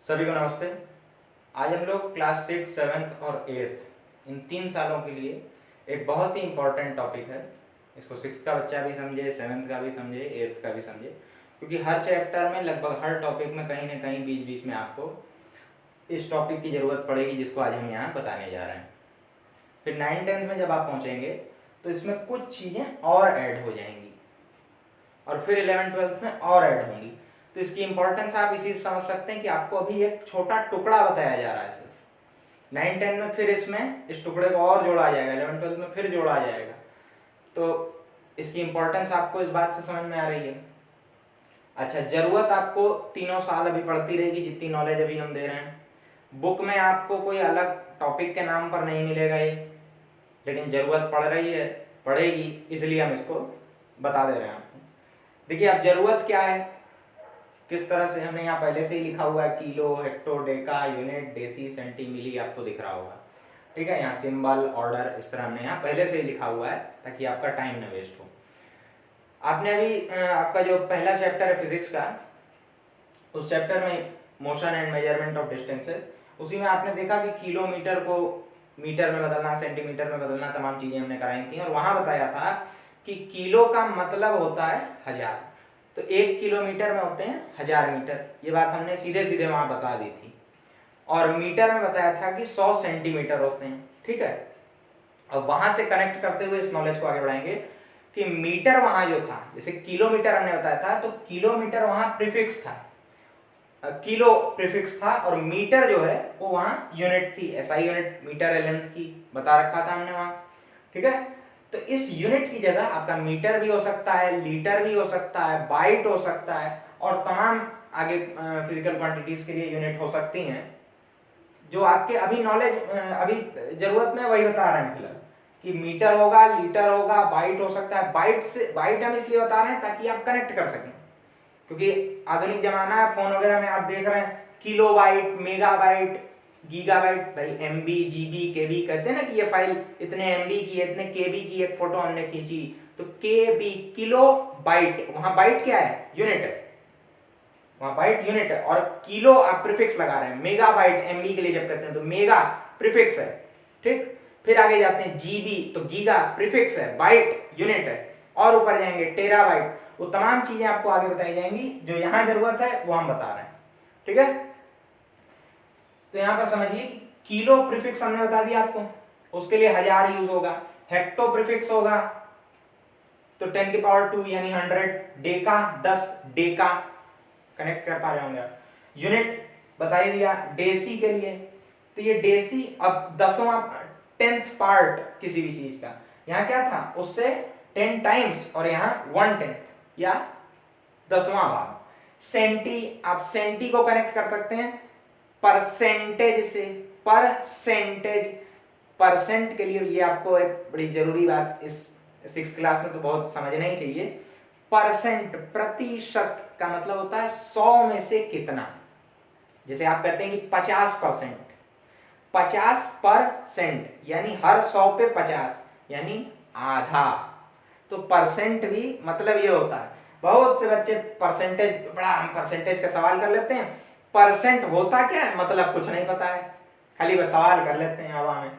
सभी को नमस्ते। आज हम लोग क्लास 6, 7th और 8th इन 3 सालों के लिए एक बहुत ही इम्पोर्टेंट टॉपिक है। इसको 6th का बच्चा भी समझे, 7th का भी समझे, 8th का भी समझे, क्योंकि हर चैप्टर में लगभग हर टॉपिक में कहीं ना कहीं बीच बीच में आपको इस टॉपिक की ज़रूरत पड़ेगी, जिसको आज हम यहाँ बताने जा रहे हैं। फिर 9th 10th में जब आप पहुँचेंगे तो इसमें कुछ चीज़ें और ऐड हो जाएंगी और फिर 11th 12th में और ऐड होंगी। तो इसकी इंपॉर्टेंस आप इसी से समझ सकते हैं कि आपको अभी एक छोटा टुकड़ा बताया जा रहा है सिर्फ। 9 10 में फिर इसमें इस टुकड़े को और जोड़ा जाएगा, 11 12 में फिर जोड़ा जाएगा। तो इसकी इंपॉर्टेंस आपको इस बात से समझ में आ रही है। अच्छा, जरूरत आपको तीनों साल अभी पड़ती रहेगी, जितनी नॉलेज अभी हम दे रहे हैं। बुक में आपको कोई अलग टॉपिक के नाम पर नहीं मिलेगा ये, लेकिन जरूरत पड़ रही है, पड़ेगी, इसलिए हम इसको बता दे रहे हैं आपको। देखिए, अब जरूरत क्या है, किस तरह से हमने यहाँ पहले से ही लिखा हुआ है, kilo, hecto, deca, unit, deci, centi, milli, आपको दिख रहा होगा। ठीक है, यहाँ सिंबल, ऑर्डर, इस तरह हमने यहाँ पहले से ही लिखा हुआ है ताकि आपका टाइम ना वेस्ट हो। आपने अभी आपका जो पहला चैप्टर है फिजिक्स का, उस चैप्टर में motion and measurement of distances, उसी में आपने देखा कि किलोमीटर को मीटर में बदलना, सेंटीमीटर में बदलना, तमाम चीजें हमने कराई थी। और वहां बताया था कि किलो का मतलब होता है 1000, तो 1 किलोमीटर में होते हैं 1000 मीटर। ये बात हमने सीधे सीधे वहां बता दी थी। और मीटर में बताया था कि 100 सेंटीमीटर होते हैं। ठीक है, अब वहां से कनेक्ट करते हुए इस नॉलेज को आगे बढ़ाएंगे कि मीटर वहां जो था, जैसे किलोमीटर हमने बताया था, तो किलोमीटर वहां प्रीफिक्स था, किलो प्रीफिक्स था, और मीटर जो है वो वहां यूनिट थी। एसआई यूनिट मीटर है, लेंथ की बता रखा था हमने वहां। ठीक है, तो इस यूनिट की जगह आपका मीटर भी हो सकता है, लीटर भी हो सकता है, बाइट हो सकता है, और तमाम आगे फिजिकल क्वांटिटीज के लिए यूनिट हो सकती हैं। जो आपके अभी नॉलेज अभी जरूरत में वही बता रहे हैं फिलहाल, कि मीटर होगा, लीटर होगा, बाइट हो सकता है। बाइट हम इसलिए बता रहे हैं ताकि आप कनेक्ट कर सकें, क्योंकि आधुनिक जमाना है, फोन वगैरह में आप देख रहे हैं kilo byte, mega bite, gigabyte, भाई एमबी, जीबी, केबी कहते हैं ना, कि ये फाइल इतने एमबी की है, इतने केबी की, एक फोटो हमने खींची, तो केबी, किलो बाइट, वहां बाइट क्या है, यूनिट है, वहां बाइट यूनिट है। और किलो आप प्रीफिक्स लगा रहे हैं। मेगा बाइट एमबी के लिए जब कहते हैं तो मेगा प्रीफिक्स है। ठीक, फिर आगे जाते हैं जीबी, तो गीगा प्रीफिक्स है, बाइट यूनिट है, और ऊपर जाएंगे टेराबाइट। वो तमाम चीजें आपको आगे बताई जाएंगी, जो यहां जरूरत है वो हम बता रहे हैं। ठीक है, तो यहां पर समझिए कि किलो प्रीफिक्स हमने बता दिया आपको, उसके लिए 1000 यूज होगा। हेक्टो प्रीफिक्स होगा तो 10 की पावर 2 यानी 100। डेका 10 डेका, कनेक्ट कर पा रहे होंगे आप। यूनिट बता ही दिया। डेसी के लिए, तो ये डेसी अब 10वां 10th पार्ट किसी भी चीज का, यहाँ क्या था, उससे 10 टाइम्स, और यहाँ 1/10 या 10वां भाग। सेंटी, आप सेंटी को कनेक्ट कर सकते हैं परसेंटेज से। परसेंटेज, परसेंट के लिए ये आपको एक बड़ी जरूरी बात इस 6th क्लास में तो बहुत समझना ही चाहिए। परसेंट, प्रतिशत का मतलब होता है 100 में से कितना। जैसे आप कहते हैं कि 50%, 50% यानी हर 100 पे 50 यानी आधा। तो परसेंट भी मतलब ये होता है। बहुत से बच्चे परसेंटेज, बड़ा हम परसेंटेज का सवाल कर लेते हैं, परसेंट होता क्या है मतलब कुछ नहीं पता है, खाली बस सवाल कर लेते हैं हवा में।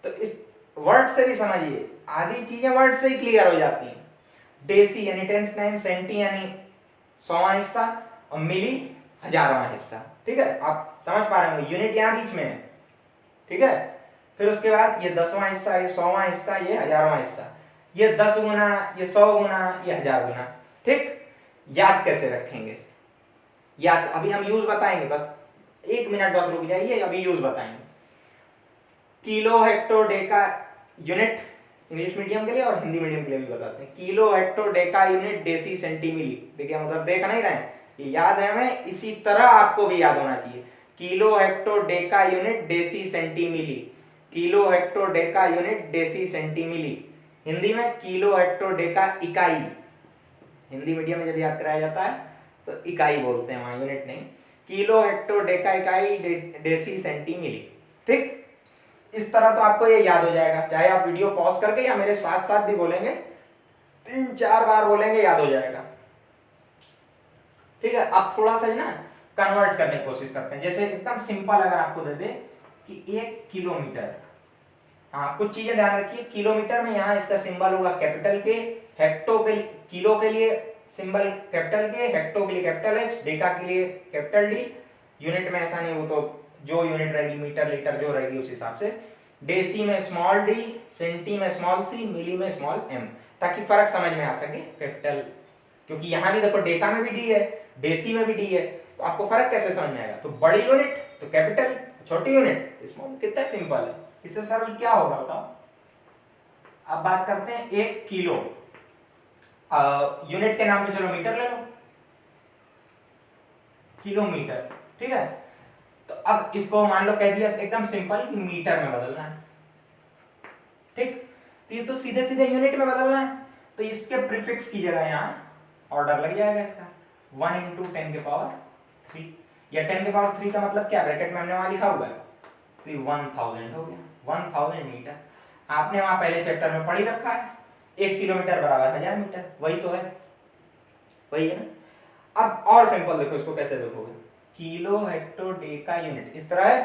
तो इस वर्ड से भी समझिए, आधी चीजें वर्ड से ही क्लियर हो जाती हैं। डेसी यानी 10th टाइम, सेंटी यानी 100वां हिस्सा, और मिली 1000वां हिस्सा। ठीक है, आप समझ पा रहे होंगे, यूनिट यहाँ बीच में है। ठीक है, फिर उसके बाद ये 10वां हिस्सा, ये 100वां हिस्सा, ये 1000वां हिस्सा, ये 10 गुना, ये 100 गुना, ये 1000 गुना। ठीक, याद कैसे रखेंगे, याद अभी हम यूज बताएंगे, बस 1 मिनट बस रुक जाइए, अभी यूज बताएंगे। Kilo, hecto, deca unit English medium के लिए और हिंदी मीडियम के लिए भी बताते हैं। Kilo, hecto, deca unit, deci, centi, milli. देखिए हम उधर देख नहीं रहे हैं, ये याद है हमें, इसी तरह आपको भी याद होना चाहिए। Kilo, hecto, deca unit, deci, centi, milli. Kilo, hecto, deca unit, deci, centi, milli. Hindi में किलो, हेक्टो, डेका इकाई, हिंदी मीडियम में जब याद कराया जाता है तो इकाई बोलते हैं, वहां यूनिट नहीं। किलो, हेक्टो, डेका इकाई, डेसी, सेंटी, मिली। ठीक, इस तरह तो आपको ये याद हो जाएगा, चाहे आप वीडियो पॉज करके या मेरे साथ साथ भी बोलेंगे, 3-4 बार बोलेंगे, याद हो जाएगा। ठीक है, अब थोड़ा सा है ना कन्वर्ट करने की कोशिश करते हैं। जैसे एकदम सिंपल अगर आपको दे दे कि 1 किलोमीटर, हाँ कुछ चीजें ध्यान रखिए, किलोमीटर में यहाँ इसका सिंबल होगा कैपिटल के, हेक्टो के लिए, किलो के लिए सिंबल कैपिटल के, हेक्टो के लिए कैपिटल एच, डेका के लिए कैपिटल डी। यूनिट में ऐसा नहीं, वो तो जो यूनिट रहेगी मीटर लीटर जो रहेगी उस हिसाब से। डेसी में स्मॉल डी, सेंटी में स्मॉल सी, मिली में स्मॉल एम, ताकि फर्क समझ में आ सके कैपिटल, क्योंकि यहाँ भी देखो डेका में भी डी है, डेसी में भी डी है, तो आपको फर्क कैसे समझ में आएगा। तो बड़ी यूनिट तो कैपिटल, छोटी यूनिट स्मॉल। कितना सिंपल है, इससे सरल क्या होगा बताओ। अब बात करते हैं 1 किलो, यूनिट के नाम पे चलो मीटर ले लो, किलोमीटर, ठीक है। तो अब इसको मान लो कह दिया एकदम सिंपल कि मीटर में बदलना है, ठीक। तो ये तो सीधे सीधे यूनिट में बदलना है, तो इसके प्रीफिक्स की जगह यहाँ ऑर्डर लग जाएगा इसका 1 × 10⁻³ या 10⁻³ का मतलब क्या, ब्रैकेट में हमने वहां लिखा हुआ है, तो ये 1000 हो गया, 1000 मीटर। आपने वहां पहले चैप्टर में पढ़ी रखा है 1 किलोमीटर बराबर 1000 मीटर, वही तो है, वही है ना। अब और सिंपल देखो इसको कैसे देखोगे, किलो हेक्टो डेका यूनिट इस तरह है।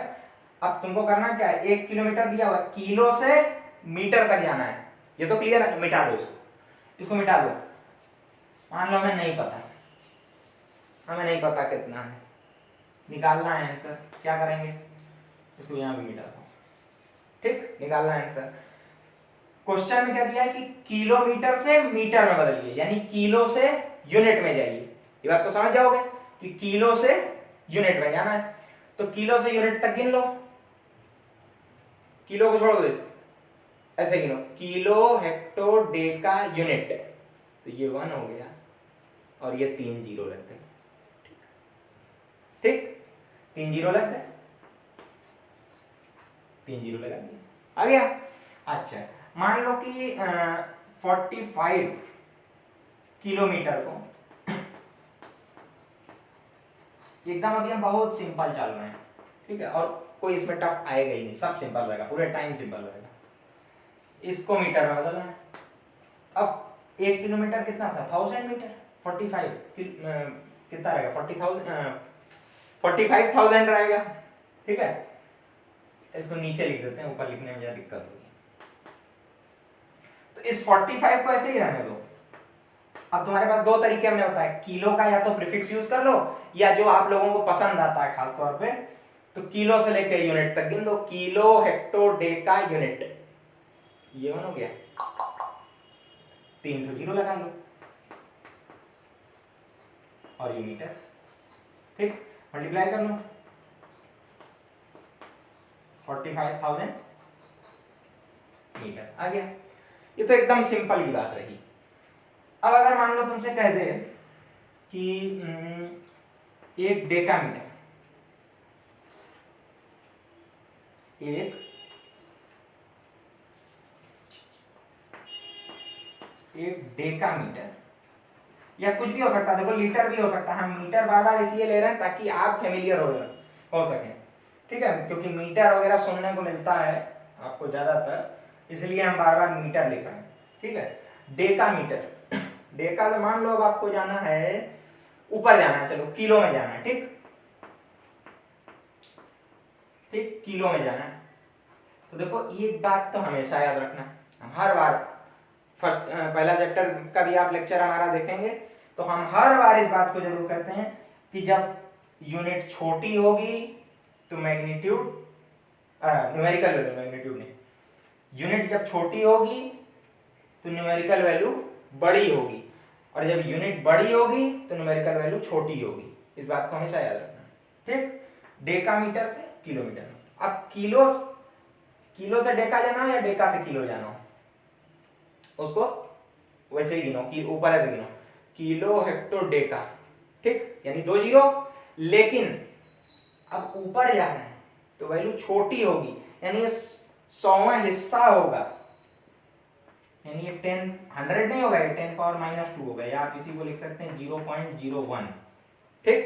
अब तुमको करना क्या है, 1 किलोमीटर दिया हुआ, किलो से मीटर तक जाना है, ये तो क्लियर है। मिटा दो इसको मिटा दो। मान लो हमें नहीं पता, हमें नहीं पता कितना है, निकालना है आंसर, क्या करेंगे, इसको यहाँ भी मिटा दो, ठीक, निकालना है आंसर। क्वेश्चन में क्या दिया है कि किलोमीटर से मीटर में बदलिए, यानी किलो से यूनिट में जाइए। ये बात तो समझ जाओगे कि किलो से यूनिट में जाना है, तो किलो से यूनिट तक गिन लो, किलो को छोड़ दो, ऐसे गिनो, किलो हेक्टो डेका यूनिट, तो ये 1 हो गया और ये 3 जीरो लग गए, ठीक, 3 जीरो लग गए, 3 जीरो लगा दिया, आ गया। अच्छा मान लो कि 45 किलोमीटर को एकदम अभी हम बहुत सिंपल चल रहे हैं, ठीक है, और कोई इसमें टफ आएगा ही नहीं, सब सिंपल रहेगा, पूरे टाइम सिंपल रहेगा। इसको मीटर में बदलना है। अब 1 किलोमीटर कितना था, 1000 मीटर, 45 कितना रहेगा, 45,000 रहेगा, ठीक है। इसको नीचे लिख देते हैं, ऊपर लिखने में ज्यादा दिक्कत होगी, तो इस 45 को ऐसे ही रहने दो। अब तुम्हारे पास दो तरीके हमने बताया, किलो का या तो प्रीफिक्स यूज कर लो, या जो आप लोगों को पसंद आता है खास तौर पे, तो किलो से लेकर यूनिट तक गिन दो, किलो हेक्टो डेका यूनिट, ये 1 हो गया, 3 जीरो लगा लो और ये मीटर, ठीक, मल्टीप्लाई कर लो, 45,000 मीटर आ गया। ये तो एकदम सिंपल की बात रही। अब अगर मान लो तुमसे कह दे कि 1 डेका मीटर, एक डेका मीटर, या कुछ भी हो सकता है, देखो लीटर भी हो सकता है, हम मीटर बार बार इसलिए ले रहे हैं ताकि आप फेमिलियर हो सकें, ठीक है, क्योंकि मीटर वगैरह सुनने को मिलता है आपको ज्यादातर, इसलिए हम बार बार मीटर लिख रहे हैं, ठीक है। डेका मीटर, डेका से मान लो अब आपको जाना है, ऊपर जाना है, चलो किलो में जाना है, ठीक, किलो में जाना है। तो देखो एक बात तो हमेशा याद रखना, हम हर बार पहला चैप्टर का भी आप लेक्चर हमारा देखेंगे तो हम हर बार इस बात को जरूर कहते हैं कि जब यूनिट छोटी होगी तो मैग्नीट्यूड, न्यूमेरिकल वैल्यू, मैग्नीट्यूड नहीं, यूनिट जब छोटी होगी तो न्यूमेरिकल वैल्यू बड़ी होगी, और जब यूनिट बड़ी होगी तो न्यूमेरिकल वैल्यू छोटी होगी। इस बात को हमेशा याद रखना, ठीक। डेका मीटर से किलोमीटर, अब किलो से डेका जाना हो या डेका से किलो जाना हो, उसको वैसे ही गिनो कि ऊपर ऐसे गिनो, किलो हेक्टो डेका, ठीक, यानी 2 जीरो। लेकिन अब ऊपर जाना है तो वैल्यू छोटी होगी, यानी ये 100वां हिस्सा होगा, यानी ये 100 नहीं होगा, ये 10⁻⁻² होगा, या आप इसी को लिख सकते हैं 0.01, ठीक।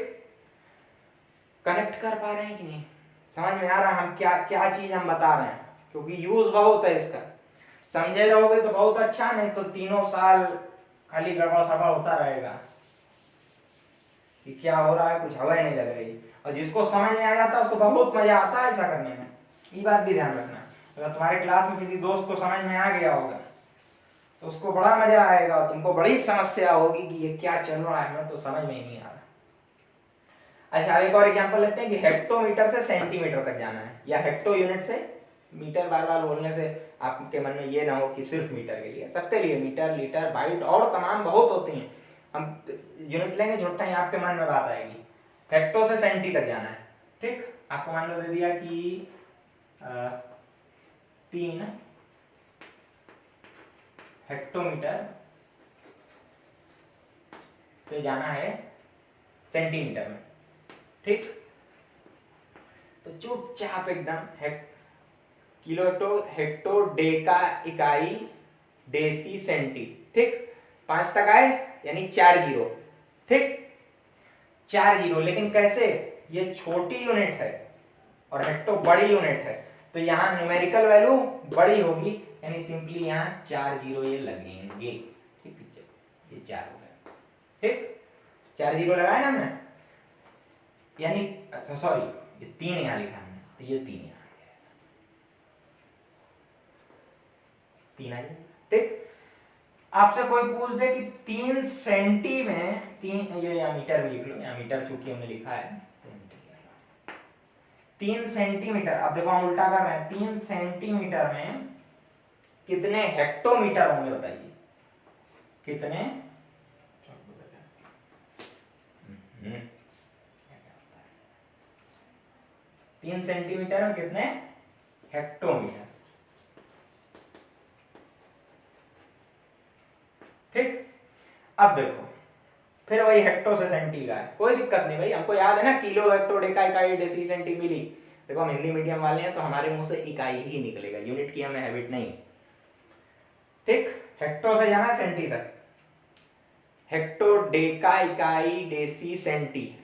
कनेक्ट कर पा रहे हैं कि नहीं, समझ में आ रहा है हम क्या क्या चीज हम बता रहे हैं, क्योंकि यूज बहुत है इसका, समझे रहोगे तो बहुत अच्छा, नहीं तो तीनों साल खाली गड़बड़ सड़बड़ होता रहेगा। कि क्या हो रहा है, कुछ हवा ही नहीं लग रही। और जिसको समझ में आ जाता है उसको बहुत मजा आता है ऐसा करने में। ये बात भी ध्यान रखना। अगर तुम्हारे क्लास में किसी दोस्त को समझ में आ गया होगा तो उसको बड़ा मजा आएगा, तुमको बड़ी समस्या होगी कि ये क्या चल रहा है, हमें तो समझ में ही नहीं आ रहा। अच्छा, एक और एग्जांपल लेते हैं कि हेक्टोमीटर से सेंटीमीटर तक जाना है, या हेक्टो यूनिट से मीटर। बार बार बोलने से आपके मन में ये ना हो कि सिर्फ मीटर के लिए, सबके लिए मीटर, लीटर, बाइट और तमाम बहुत होती हैं। हम यूनिट लेंगे झूठा ही आपके मन में बात आएगी। हेक्टो से सेंटी तक जाना है, ठीक। आपको मान लो दे दिया कि 3 हेक्टोमीटर से जाना है सेंटीमीटर में, ठीक। तो चुपचाप एकदम किलो हेक्टो डेका इकाई डेसी सेंटी, ठीक। 5 तक आए यानी 4 जीरो, ठीक। 4 जीरो, लेकिन कैसे, ये छोटी यूनिट है और हेक्टो बड़ी यूनिट है, तो यहाँ न्यूमेरिकल वैल्यू बड़ी होगी, यानी सिंपली यहाँ 4 जीरो ये लगेंगे, ठीक है। ये 4 हो गया, ठीक। 4 जीरो लगाए ना हमने, यानी सॉरी ये 3 यहाँ लिखा हमने, तो ये 3 यहाँ 3 आ जाए, ठीक। आपसे कोई पूछ दे कि 3 सेंटी में 3, ये या मीटर भी लिख लो, या मीटर चूंकि हमने लिखा है 3 सेंटीमीटर। अब देखो हम उल्टा कर रहे हैं, 3 सेंटीमीटर में कितने हेक्टोमीटर होंगे बताइए, कितने 3 सेंटीमीटर में कितने हेक्टोमीटर, ठीक। अब देखो फिर वही हेक्टो से सेंटी का है, कोई दिक्कत नहीं भाई, हमको याद है ना किलो हेक्टो डेका इकाई डेसी सेंटी मिली। देखो हम हिंदी मीडियम वाले हैं तो हमारे मुंह से इकाई ही निकलेगा, यूनिट की हमें हैबिट नहीं, ठीक। हेक्टो से जाना सेंटी तक, हेक्टो डेका इकाई डेसी सेंटी,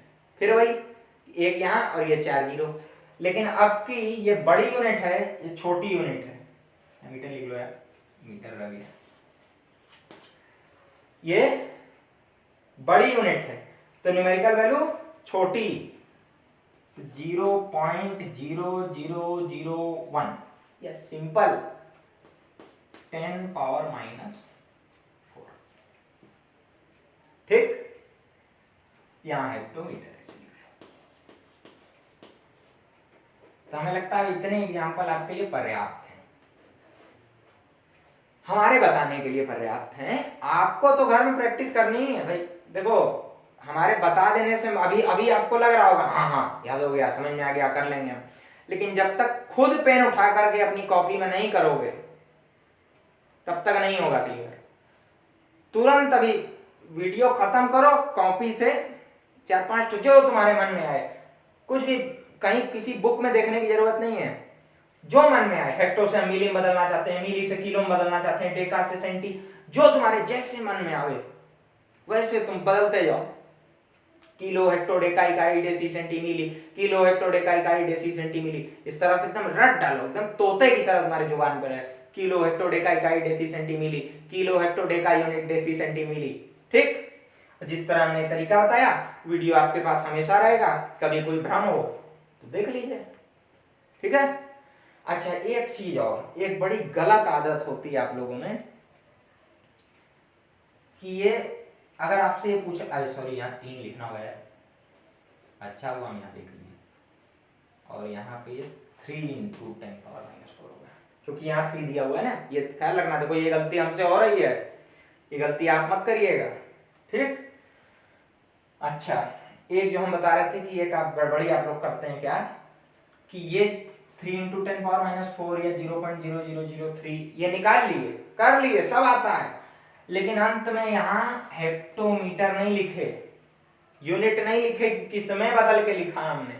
फिर वही एक यहाँ और ये 4 जीरो। लेकिन अब की ये बड़ी यूनिट है, ये छोटी यूनिट है, मीटर लिख लो यार, मीटर लग गया, ये बड़ी यूनिट है तो न्यूमेरिकल वैल्यू छोटी, 0.0001, यस सिंपल 10 पावर -4, ठीक। यहां हेक्टोमीटर है, तो हमें लगता है इतने एग्जाम्पल आपके लिए पर्याप्त हैं, हमारे बताने के लिए पर्याप्त हैं। आपको तो घर में प्रैक्टिस करनी ही है भाई। देखो हमारे बता देने से अभी आपको लग रहा होगा हाँ हाँ याद हो गया, समझ में आ गया, कर लेंगे हम, लेकिन जब तक खुद पेन उठा करके अपनी कॉपी में नहीं करोगे तब तक नहीं होगा क्लियर। तुरंत अभी वीडियो खत्म करो, कॉपी से 4-5 जो तुम्हारे मन में आए, कुछ भी कहीं किसी बुक में देखने की जरूरत नहीं है, जो मन में आए, हेक्टो से मिली में बदलना चाहते हैं, मिली से किलो में बदलना चाहते हैं, डेका से सेंटी, जो तुम्हारे जैसे मन में आवे वैसे तुम बदलते जाओ। किलो हेक्टो डेका इकाई deci centi milli, kilo hecto deca इकाई डेसी सेंटी मिली, इस तरह से एकदम रट डालो, एकदम तोते की तरह तुम्हारी जुबान पर है। किलो हेक्टो डेका इकाई deci centi milli, kilo hecto deca unit deci centi milli, ठीक। जिस तरह हमने तरीका बताया, वीडियो आपके पास हमेशा रहेगा, कभी कोई भ्रम हो तो देख लीजिए, ठीक है। अच्छा एक चीज और, एक बड़ी गलत आदत होती है आप लोगों में कि ये अगर आपसे ये पूछे, अरे सॉरी यहाँ 3 लिखना हुआ है, अच्छा हुआ हम यहाँ देख लिए, और यहाँ पे 3 × 10⁻⁴ होगा, क्योंकि यहाँ 3 दिया हुआ है ना, ये ख्याल रखना। देखो ये गलती हमसे हो रही है, ये गलती आप मत करिएगा, ठीक। अच्छा एक जो हम बता रहे थे कि एक आप गड़बड़ी आप लोग करते हैं क्या, कि ये 3 × 10⁻⁴ या 0.0003 ये निकाल लिए, कर लिए, सब आता है, लेकिन अंत में यहाँ हेक्टोमीटर नहीं लिखे, यूनिट नहीं लिखे, किसमें बदल के लिखा हमने,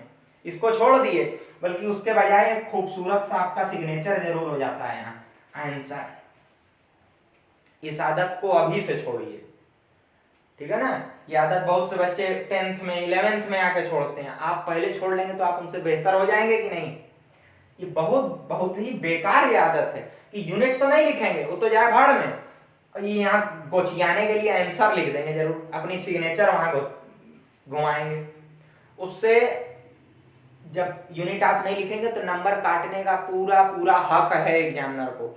इसको छोड़ दिए, बल्कि उसके बजाय एक खूबसूरत सा आपका सिग्नेचर जरूर हो जाता है यहाँ आंसर। इस आदत को अभी से छोड़िए, ठीक है ना। ये आदत बहुत से बच्चे 10th में 11th में आके छोड़ते हैं, आप पहले छोड़ लेंगे तो आप उनसे बेहतर हो जाएंगे कि नहीं। ये बहुत ही बेकार ये आदत है कि यूनिट तो नहीं लिखेंगे, वो तो जाए भाड़ में, और ये यहाँ गोचियाने के लिए आंसर लिख देंगे जरूर, अपनी सिग्नेचर वहां घुमाएंगे। उससे जब यूनिट आप नहीं लिखेंगे तो नंबर काटने का पूरा पूरा हक है एग्जामिनर को,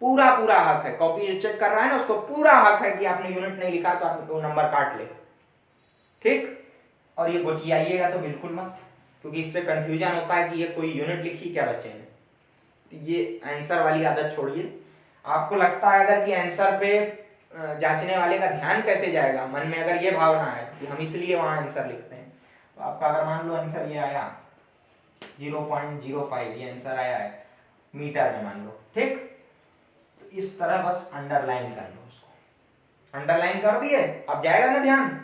पूरा पूरा हक है। कॉपी जो चेक कर रहा है ना उसको पूरा हक है कि आपने यूनिट नहीं लिखा तो आप वो नंबर काट ले, ठीक। और ये गोचियाइएगा तो बिल्कुल मत, क्योंकि इससे कंफ्यूजन होता है कि ये कोई यूनिट लिखी क्या बच्चे ने। तो ये आंसर वाली आदत छोड़िए। आपको लगता है अगर कि आंसर पे जांचने वाले का ध्यान कैसे जाएगा, मन में अगर ये भावना है कि हम इसलिए वहां आंसर लिखते हैं, तो आपका अगर मान लो आंसर ये आया 0.05, ये आंसर आया है मीटर में मान लो, ठीक। तो इस तरह बस अंडरलाइन कर लो उसको, अंडरलाइन कर दिए, अब जाएगा ना ध्यान,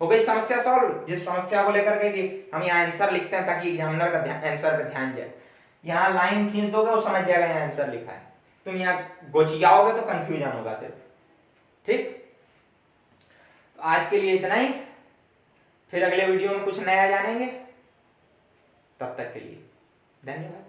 हो गई समस्या सॉल्व। जिस समस्या को लेकर के कि हम यहाँ आंसर लिखते हैं ताकि एग्जामिनर का आंसर पे ध्यान जाए, यहाँ लाइन खींच दोगे वो समझ जाएगा यहाँ आंसर लिखा है। तुम यहाँ गोचियाओगे तो कंफ्यूजन होगा सिर्फ, ठीक। तो आज के लिए इतना ही, फिर अगले वीडियो में कुछ नया जानेंगे। तब तक के लिए धन्यवाद।